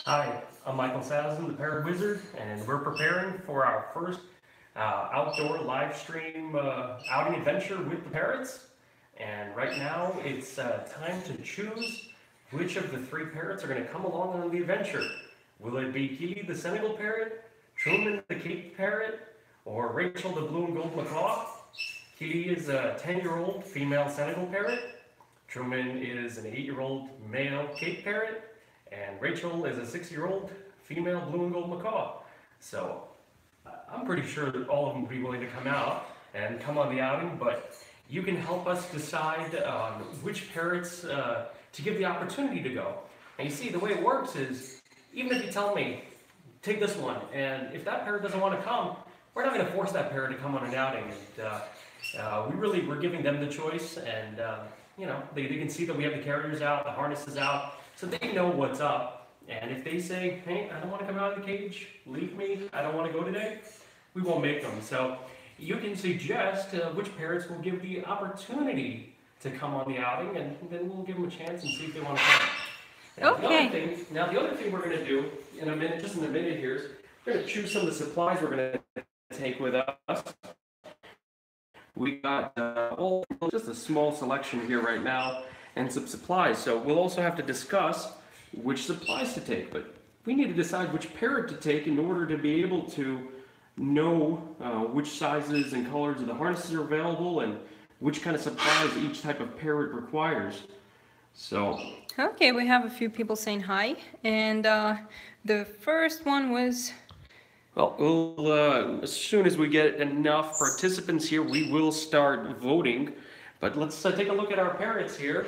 Hi, I'm Michael Sazin, the Parrot Wizard, and we're preparing for our first outdoor live stream outing adventure with the parrots. And right now it's time to choose which of the three parrots are going to come along on the adventure. Will it be Keely the Senegal parrot, Truman the Cape parrot, or Rachel the blue and gold macaw? Keely is a 10-year-old female Senegal parrot. Truman is an 8-year-old male Cape parrot. And Rachel is a 6-year-old female blue and gold macaw. So I'm pretty sure that all of them will be willing to come out and come on the outing, but you can help us decide which parrots to give the opportunity to go. And you see, the way it works is, even if you tell me, take this one, and if that parrot doesn't want to come, we're not going to force that parrot to come on an outing. And we're giving them the choice, and they can see that we have the carriers out, the harnesses out, so they know what's up. And if they say, hey, I don't want to come out of the cage, leave me, I don't want to go today, we won't make them. So you can suggest which parrots will give the opportunity to come on the outing, and then we'll give them a chance and see if they want to come. Now the other thing we're going to do in a minute, just in a minute here, is we're going to choose some of the supplies we're going to take with us. We got just a small selection here right now and some supplies. So we'll also have to discuss which supplies to take, but we need to decide which parrot to take in order to be able to know which sizes and colors of the harnesses are available and which kind of supplies each type of parrot requires. So okay, we have a few people saying hi, and the first one was, well, as soon as we get enough participants here, we will start voting. But let's take a look at our parrots here.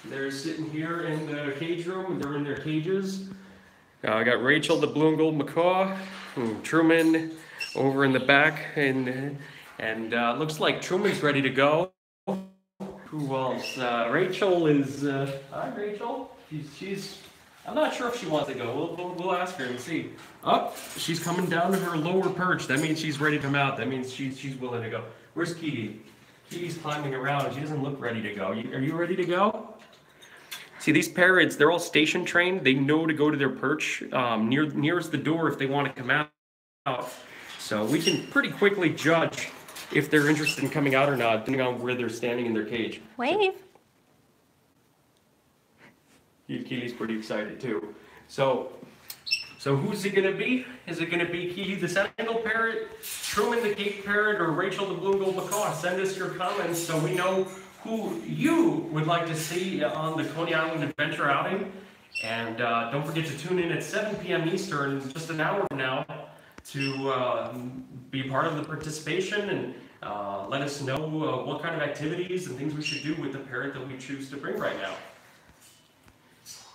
They're sitting here in the cage room. They're in their cages. I got Rachel, the blue and gold macaw, Truman over in the back, and looks like Truman's ready to go. Who else? Rachel is. Hi, Rachel. She's. I'm not sure if she wants to go. We'll ask her and see. Oh, she's coming down to her lower perch. That means she's ready to come out. That means she's willing to go. Where's Keely? Keely's climbing around. She doesn't look ready to go. Are you ready to go? See, these parrots, they're all station trained. They know to go to their perch nearest the door if they want to come out. So we can pretty quickly judge if they're interested in coming out or not, depending on where they're standing in their cage. wave. Keely's pretty excited too. So who's it going to be? Is it going to be Keely the Senegal parrot, Truman the Cape parrot, or Rachel the blue and gold macaw? Send us your comments so we know who you would like to see on the Coney Island adventure outing. And don't forget to tune in at 7 p.m. Eastern, just an hour from now, to be part of the participation and let us know what kind of activities and things we should do with the parrot that we choose to bring right now.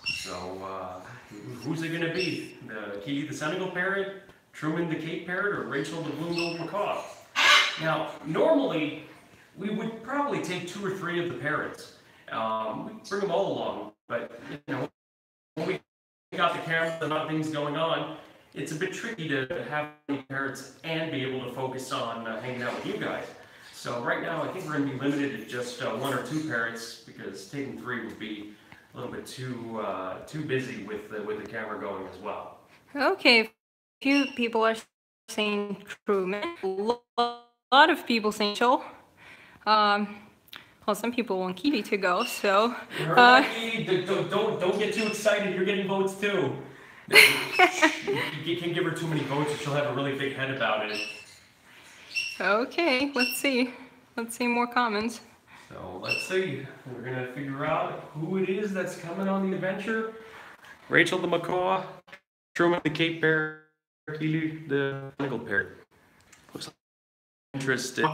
So, who's it going to be? Keely the Senegal parrot, Truman the Cape parrot, or Rachel the blue and gold macaw? Now, normally, we would probably take 2 or 3 of the parrots. We bring them all along, but when we got the cameras and other things going on, it's a bit tricky to have any parrots and be able to focus on hanging out with you guys. So right now, I think we're going to be limited to just 1 or 2 parrots, because taking 3 would be a little bit too busy with the camera going as well. Okay, a few people are saying Truman. A lot of people saying Rachel. Well, some people want Keely to go, so. Don't get too excited. You're getting votes too. You can't give her too many votes, or she'll have a really big head about it. Okay, let's see. Let's see more comments. So let's see. We're gonna figure out who it is that's coming on the adventure. Rachel the macaw, Truman the Cape parrot, Keely the Senegal parrot. Looks like interested.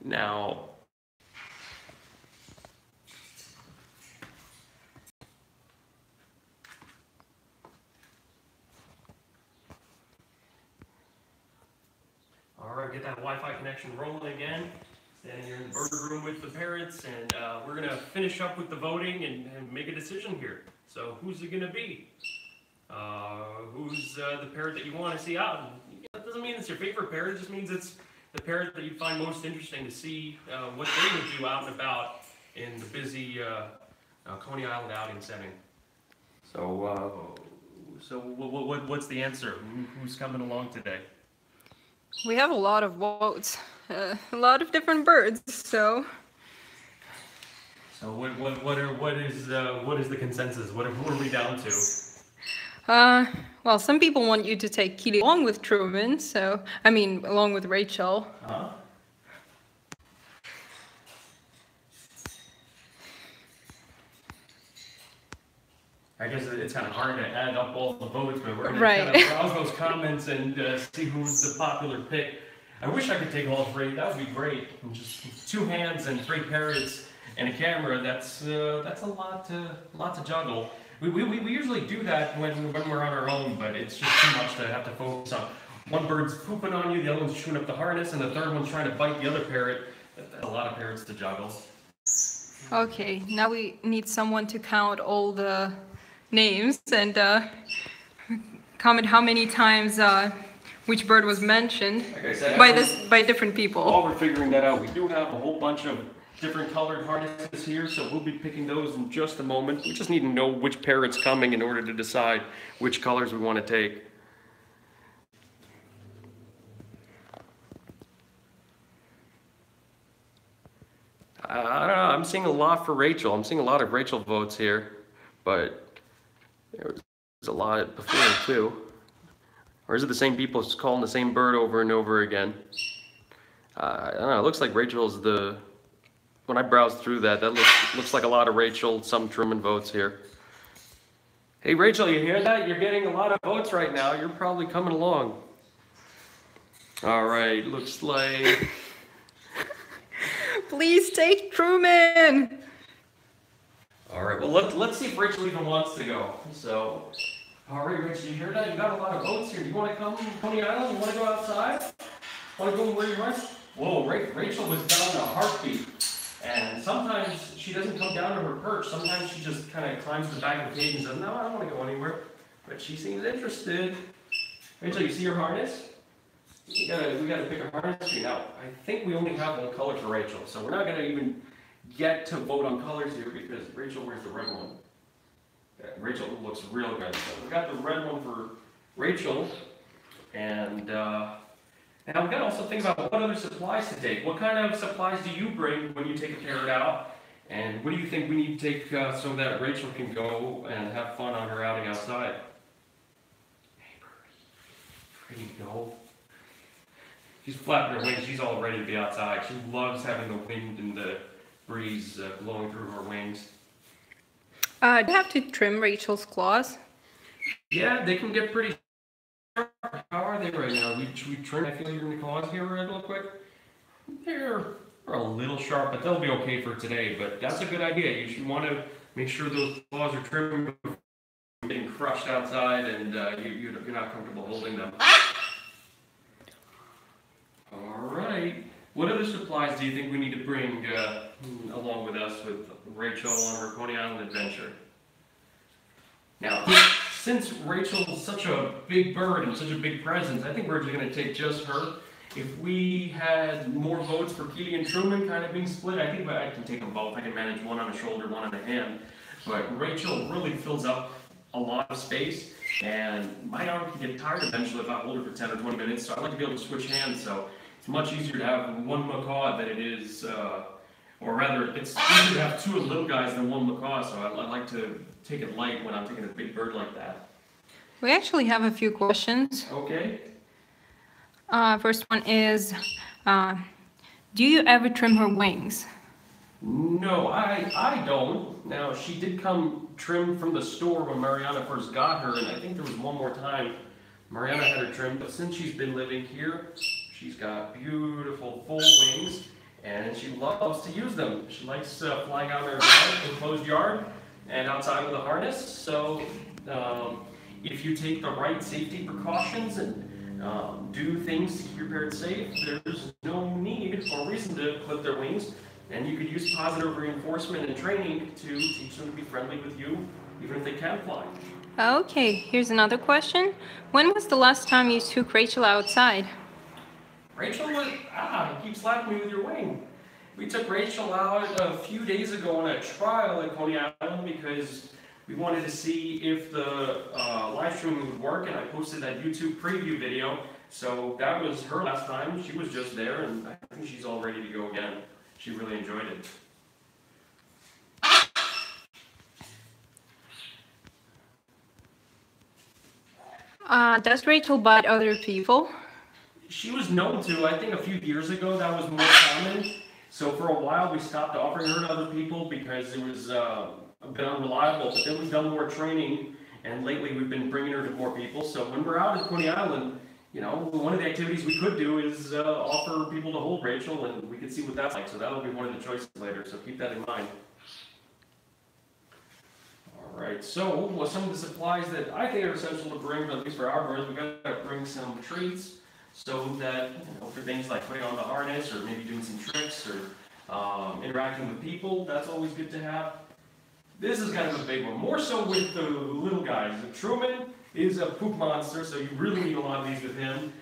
Now. All right, get that Wi-Fi connection rolling again. Standing here in the burger room with the parrots, and we're gonna finish up with the voting and make a decision here. So who's it gonna be? Who's the parrot that you want to see out? And that doesn't mean it's your favorite parrot. It just means it's the parrot that you find most interesting to see what they would do out and about in the busy Coney Island outing setting. So So what's the answer? Who's coming along today? We have a lot of votes, a lot of different birds, so. So what is the consensus? Who are we down to? Well, some people want you to take Keely along with Truman, so, I mean, along with Rachel. Huh? I guess it's kind of hard to add up all the votes, but we're going to kind of browse those comments and see who's the popular pick. I wish I could take all three. That would be great. And just 2 hands and 3 parrots and a camera. That's a lot to juggle. We usually do that when we're on our own, but it's just too much to have to focus on. One bird's pooping on you, the other one's chewing up the harness, and the third one's trying to bite the other parrot. That's a lot of parrots to juggle. Okay, now we need someone to count all the names and comment how many times which bird was mentioned by different people. While we're figuring that out, we do have a whole bunch of different colored harnesses here, so we'll be picking those in just a moment. We just need to know which parrot's coming in order to decide which colors we want to take. I don't know, I'm seeing a lot for Rachel. I'm seeing a lot of Rachel votes here, but there was a lot before too. Or is it the same people just calling the same bird over and over again? I don't know, it looks like Rachel's the... When I browsed through that looks like a lot of Rachel, some Truman votes here. Hey Rachel, you hear that? You're getting a lot of votes right now. You're probably coming along. All right, looks like... Please take Truman! All right, well, let's see if Rachel even wants to go. So, all right, Rachel, you hear that? You got a lot of votes here. Do you want to come to Coney Island? You want to go outside? Want to go where you went? Whoa, Rachel was down in a heartbeat. And sometimes she doesn't come down to her perch. Sometimes she just kind of climbs the back of the cage and says, no, I don't want to go anywhere. But she seems interested. Rachel, you see your harness? We gotta pick a harness here. Now, I think we only have one color for Rachel, so we're not gonna even get to vote on colors here because Rachel wears the red one. Yeah, Rachel looks real good. So we got the red one for Rachel, and now we gotta also think about what other supplies to take. What kind of supplies do you bring when you take a parrot out? And what do you think we need to take so that Rachel can go and have fun on her outing outside? Hey, birdie, ready to go? She's flapping her wings. She's all ready to be outside. She loves having the wind and the breeze blowing through her wings. Do you have to trim Rachel's claws? Yeah, they can get pretty sharp. How are they right now? We trim. I feel you're in the claws here real quick. They're a little sharp, but they'll be okay for today. But that's a good idea. You should want to make sure those claws are trimmed before getting crushed outside and you're not comfortable holding them. Alright, what other supplies do you think we need to bring along with us with Rachel on her Coney Island adventure? Now, since Rachel's such a big bird and such a big presence, I think we're just going to take just her. If we had more votes for Keely and Truman kind of being split, I think I can take them both. I can manage one on a shoulder, one on a hand. But Rachel really fills up a lot of space, and my arm can get tired eventually if I hold her for 10 or 20 minutes, so I like to be able to switch hands. So it's much easier to have one macaw than it is, or rather, it's easier to have 2 little guys than 1 macaw, so I like to take it light when I'm taking a big bird like that. We actually have a few questions. Okay. First one is, do you ever trim her wings? No, I don't. Now, she did come trimmed from the store when Mariana first got her, and I think there was one more time Mariana had her trimmed, but since she's been living here, she's got beautiful full wings, and she loves to use them. She likes flying out in her enclosed yard and outside with a harness. So if you take the right safety precautions and do things to keep your parrot safe, there's no need or reason to clip their wings. And you could use positive reinforcement and training to teach them to be friendly with you, even if they can't fly. Okay, here's another question. When was the last time you took Rachel outside? Rachel was, you keep slapping me with your wing. We took Rachel out a few days ago on a trial at Coney Island because we wanted to see if the live streaming would work, and I posted that YouTube preview video. So that was her last time. She was just there, and I think she's all ready to go again. She really enjoyed it. Does Rachel bite other people? She was known to. I think a few years ago that was more common. So for a while we stopped offering her to other people because it was a bit unreliable. But then we've done more training, and lately we've been bringing her to more people. So when we're out at Coney Island, you know, one of the activities we could do is offer people to hold Rachel, and we could see what that's like. So that'll be one of the choices later. So keep that in mind. Alright, so with some of the supplies that I think are essential to bring, at least for our birds, we've got to bring some treats so that, you know, for things like putting on the harness or maybe doing some tricks or interacting with people, that's always good to have. This is kind of a big one, more so with the little guys. Truman is a poop monster, so you really need a lot of these with him.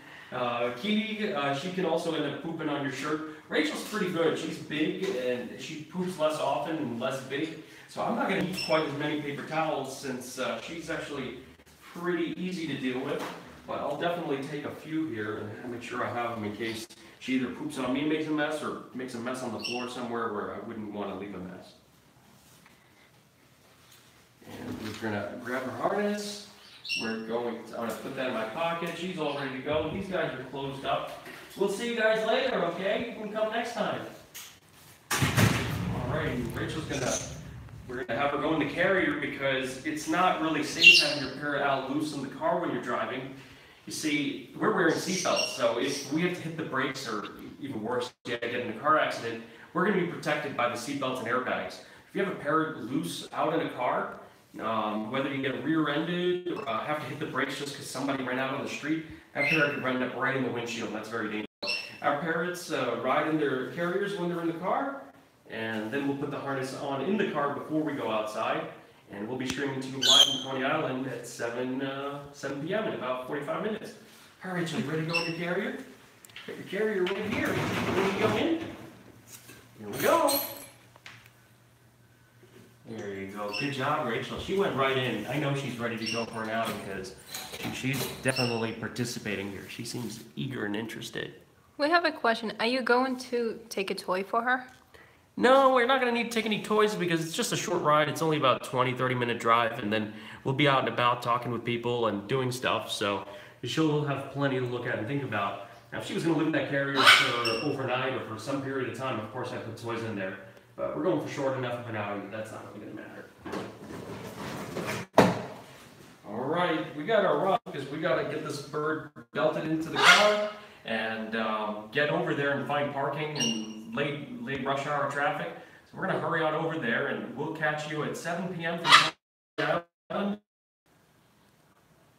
Kitty, she can also end up pooping on your shirt. Rachel's pretty good. She's big and she poops less often and less big. So I'm not going to use quite as many paper towels since she's actually pretty easy to deal with. But I'll definitely take a few here and make sure I have them in case she either poops on me and makes a mess or makes a mess on the floor somewhere where I wouldn't want to leave a mess. And we're going to grab her harness. I'm going to put that in my pocket. She's all ready to go. These guys are closed up. We'll see you guys later, okay? You can come next time. Alright, we're going to have her go in the carrier because it's not really safe having your parrot out loose in the car when you're driving. You see, we're wearing seatbelts, so if we have to hit the brakes or even worse, get in a car accident, we're going to be protected by the seatbelts and airbags. If you have a parrot loose out in a car, whether you get rear-ended or have to hit the brakes just because somebody ran out on the street, that parrot could run up right in the windshield. That's very dangerous. Our parrots ride in their carriers when they're in the car, and then we'll put the harness on in the car before we go outside, and we'll be streaming to you live from Coney Island at 7 p.m. in about 45 minutes. All right, Rachel, you ready to go in your carrier? Get your carrier right here. Ready to go in? Here we go. There you go. Good job, Rachel. She went right in. I know she's ready to go for an outing because she's definitely participating here. She seems eager and interested. We have a question. Are you going to take a toy for her? No, we're not going to need to take any toys because it's just a short ride. It's only about a 20-30 minute drive, and then we'll be out and about talking with people and doing stuff. So she'll have plenty to look at and think about. Now, if she was going to live in that carrier for overnight or for some period of time, of course I'd put toys in there. But we're going for short enough of an outing, that's not really going to matter. Alright, we got our run because we got to get this bird belted into the car and get over there and find parking and late rush hour traffic. So we're going to hurry on over there and we'll catch you at 7 p.m. from